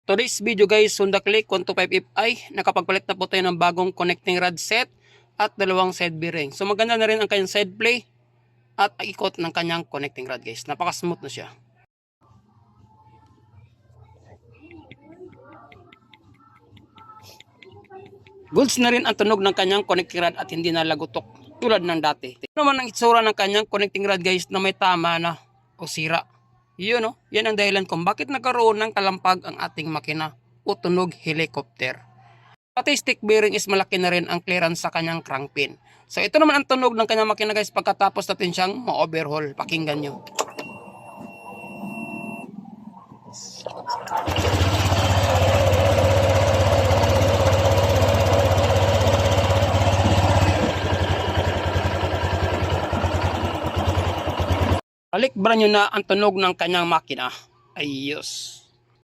Today's video guys, Honda Click 125Fi. Nakapagpalit na po tayo ng bagong connecting rod set at dalawang side bearing. So maganda na rin ang kanyang side play at ikot ng kanyang connecting rod guys. Napaka-smooth na siya. Goods na rin ang tunog ng kanyang connecting rod at hindi na lagutok tulad ng dati. Ito naman ang itsura ng kanyang connecting rod guys na may tama na o sira. Yun no, yan ang dahilan kung bakit nagkaroon ng kalampag ang ating makina o tunog helicopter. Pati stick bearing is malaki na rin ang clearance sa kanyang crankpin. So ito naman ang tunog ng kanyang makina guys pagkatapos natin siyang ma-overhaul. Pakinggan nyo. Balik brand nyo na ang tunog ng kanyang makina. Ayos.